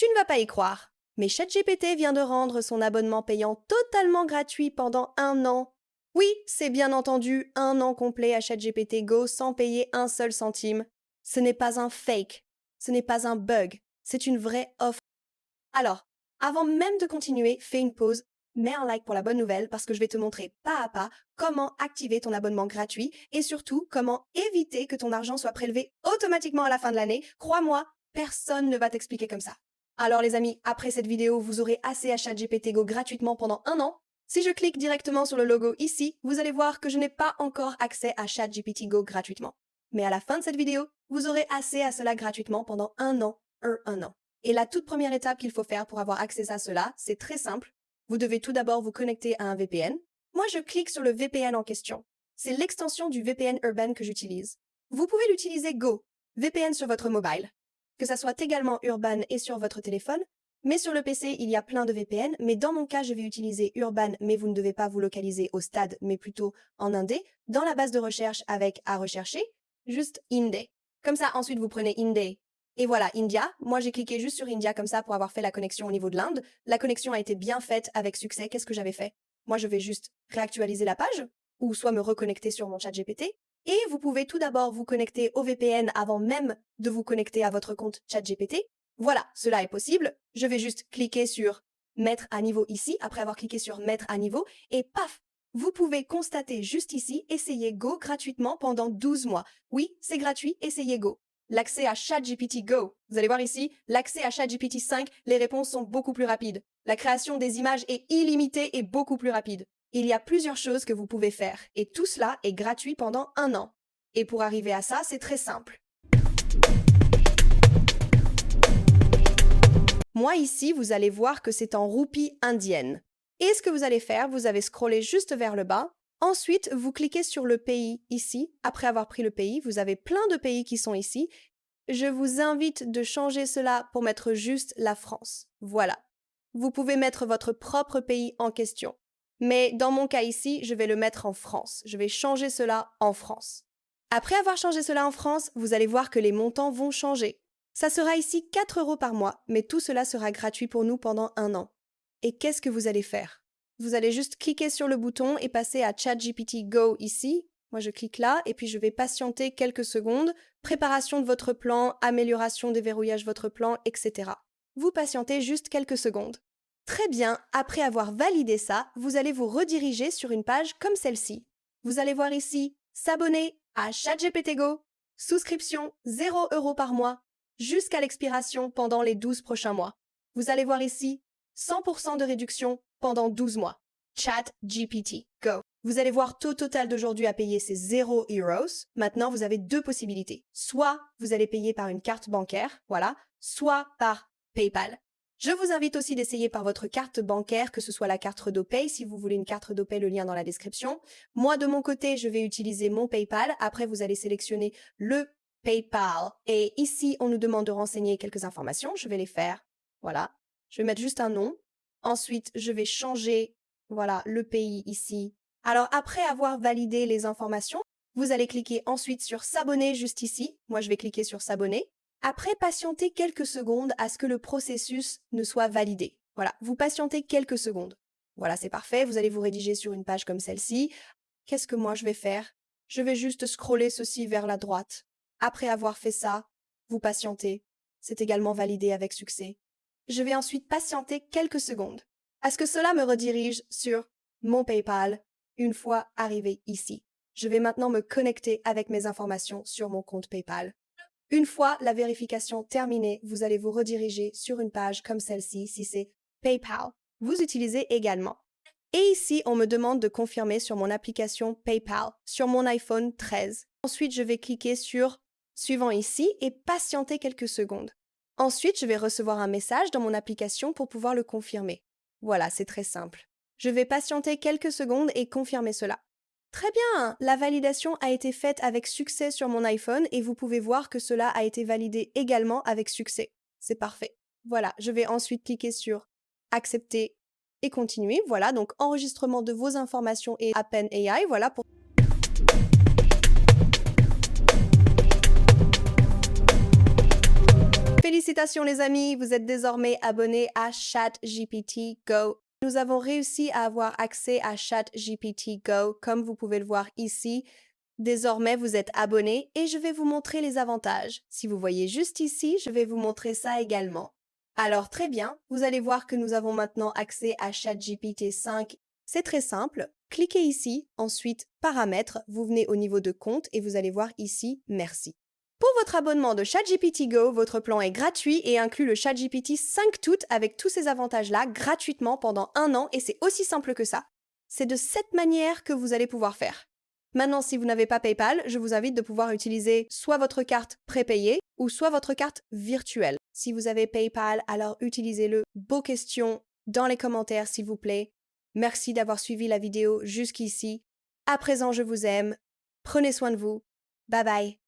Tu ne vas pas y croire, mais ChatGPT vient de rendre son abonnement payant totalement gratuit pendant 1 an. Oui, c'est bien entendu 1 an complet à ChatGPT Go sans payer un seul centime. Ce n'est pas un fake, ce n'est pas un bug, c'est une vraie offre. Alors, avant même de continuer, fais une pause, mets un like pour la bonne nouvelle parce que je vais te montrer pas à pas comment activer ton abonnement gratuit et surtout comment éviter que ton argent soit prélevé automatiquement à la fin de l'année. Crois-moi, personne ne va t'expliquer comme ça. Alors les amis, après cette vidéo, vous aurez accès à ChatGPT Go gratuitement pendant 1 an. Si je clique directement sur le logo ici, vous allez voir que je n'ai pas encore accès à ChatGPT Go gratuitement. Mais à la fin de cette vidéo, vous aurez accès à cela gratuitement pendant 1 an, un an. Et la toute première étape qu'il faut faire pour avoir accès à cela, c'est très simple. Vous devez tout d'abord vous connecter à un VPN. Moi, je clique sur le VPN en question. C'est l'extension du VPN Urban que j'utilise. Vous pouvez l'utiliser Go, VPN sur votre mobile. Que ça soit également Urban et sur votre téléphone, mais sur le PC, il y a plein de VPN, mais dans mon cas, je vais utiliser Urban, mais vous ne devez pas vous localiser au stade, mais plutôt en indé, dans la base de recherche avec à rechercher, juste Indé. Comme ça, ensuite, vous prenez Indé. Et voilà, India. Moi, j'ai cliqué juste sur India comme ça pour avoir fait la connexion au niveau de l'Inde. La connexion a été bien faite avec succès. Qu'est-ce que j'avais fait? Moi, je vais juste réactualiser la page ou soit me reconnecter sur mon chat GPT. Et vous pouvez tout d'abord vous connecter au VPN avant même de vous connecter à votre compte ChatGPT. Voilà, cela est possible. Je vais juste cliquer sur mettre à niveau ici, après avoir cliqué sur mettre à niveau, et paf, vous pouvez constater juste ici, essayez Go gratuitement pendant 12 mois. Oui, c'est gratuit, essayez Go. L'accès à ChatGPT Go. Vous allez voir ici, l'accès à ChatGPT 5, les réponses sont beaucoup plus rapides. La création des images est illimitée et beaucoup plus rapide. Il y a plusieurs choses que vous pouvez faire, et tout cela est gratuit pendant 1 an. Et pour arriver à ça, c'est très simple. Moi ici, vous allez voir que c'est en roupies indiennes. Et ce que vous allez faire, vous avez scrollé juste vers le bas. Ensuite, vous cliquez sur le pays ici. Après avoir pris le pays, vous avez plein de pays qui sont ici. Je vous invite de changer cela pour mettre juste la France. Voilà. Vous pouvez mettre votre propre pays en question. Mais dans mon cas ici, je vais le mettre en France. Je vais changer cela en France. Après avoir changé cela en France, vous allez voir que les montants vont changer. Ça sera ici 4 € par mois, mais tout cela sera gratuit pour nous pendant 1 an. Et qu'est-ce que vous allez faire? Vous allez juste cliquer sur le bouton et passer à ChatGPT Go ici. Moi, je clique là et puis je vais patienter quelques secondes. Préparation de votre plan, amélioration, déverrouillage de votre plan, etc. Vous patientez juste quelques secondes. Très bien, après avoir validé ça, vous allez vous rediriger sur une page comme celle-ci. Vous allez voir ici « S'abonner à ChatGPT Go », souscription 0 € par mois, jusqu'à l'expiration pendant les 12 prochains mois. Vous allez voir ici 100% de réduction pendant 12 mois. ChatGPT Go. Vous allez voir taux total d'aujourd'hui à payer, c'est 0 €. Maintenant, vous avez deux possibilités. Soit vous allez payer par une carte bancaire, voilà, soit par PayPal. Je vous invite aussi d'essayer par votre carte bancaire, que ce soit la carte RedoPay, si vous voulez une carte RedoPay, le lien dans la description. Moi, de mon côté, je vais utiliser mon PayPal. Après, vous allez sélectionner le PayPal. Et ici, on nous demande de renseigner quelques informations. Je vais les faire. Voilà. Je vais mettre juste un nom. Ensuite, je vais changer, voilà, le pays ici. Alors, après avoir validé les informations, vous allez cliquer ensuite sur s'abonner juste ici. Moi, je vais cliquer sur s'abonner. Après, patientez quelques secondes à ce que le processus ne soit validé. Voilà, vous patientez quelques secondes. Voilà, c'est parfait. Vous allez vous rédiger sur une page comme celle-ci. Qu'est-ce que moi je vais faire? Je vais juste scroller ceci vers la droite. Après avoir fait ça, vous patientez. C'est également validé avec succès. Je vais ensuite patienter quelques secondes à ce que cela me redirige sur mon PayPal une fois arrivé ici. Je vais maintenant me connecter avec mes informations sur mon compte PayPal. Une fois la vérification terminée, vous allez vous rediriger sur une page comme celle-ci si c'est PayPal. Vous utilisez également. Et ici, on me demande de confirmer sur mon application PayPal, sur mon iPhone 13. Ensuite, je vais cliquer sur « Suivant ici » et patienter quelques secondes. Ensuite, je vais recevoir un message dans mon application pour pouvoir le confirmer. Voilà, c'est très simple. Je vais patienter quelques secondes et confirmer cela. Très bien, la validation a été faite avec succès sur mon iPhone et vous pouvez voir que cela a été validé également avec succès. C'est parfait. Voilà, je vais ensuite cliquer sur « Accepter » et continuer. Voilà, donc enregistrement de vos informations et Appen AI, voilà pour... Félicitations. Félicitations les amis, vous êtes désormais abonnés à ChatGPT Go. Nous avons réussi à avoir accès à ChatGPT Go, comme vous pouvez le voir ici. Désormais, vous êtes abonnés et je vais vous montrer les avantages. Si vous voyez juste ici, je vais vous montrer ça également. Alors très bien, vous allez voir que nous avons maintenant accès à ChatGPT 5. C'est très simple. Cliquez ici, ensuite Paramètres, vous venez au niveau de compte et vous allez voir ici Merci. Pour votre abonnement de ChatGPT Go, votre plan est gratuit et inclut le ChatGPT 5 Tout avec tous ces avantages-là gratuitement pendant 1 an et c'est aussi simple que ça. C'est de cette manière que vous allez pouvoir faire. Maintenant, si vous n'avez pas PayPal, je vous invite de pouvoir utiliser soit votre carte prépayée ou soit votre carte virtuelle. Si vous avez PayPal, alors utilisez-le. Beaux questions dans les commentaires, s'il vous plaît. Merci d'avoir suivi la vidéo jusqu'ici. À présent, je vous aime. Prenez soin de vous. Bye bye.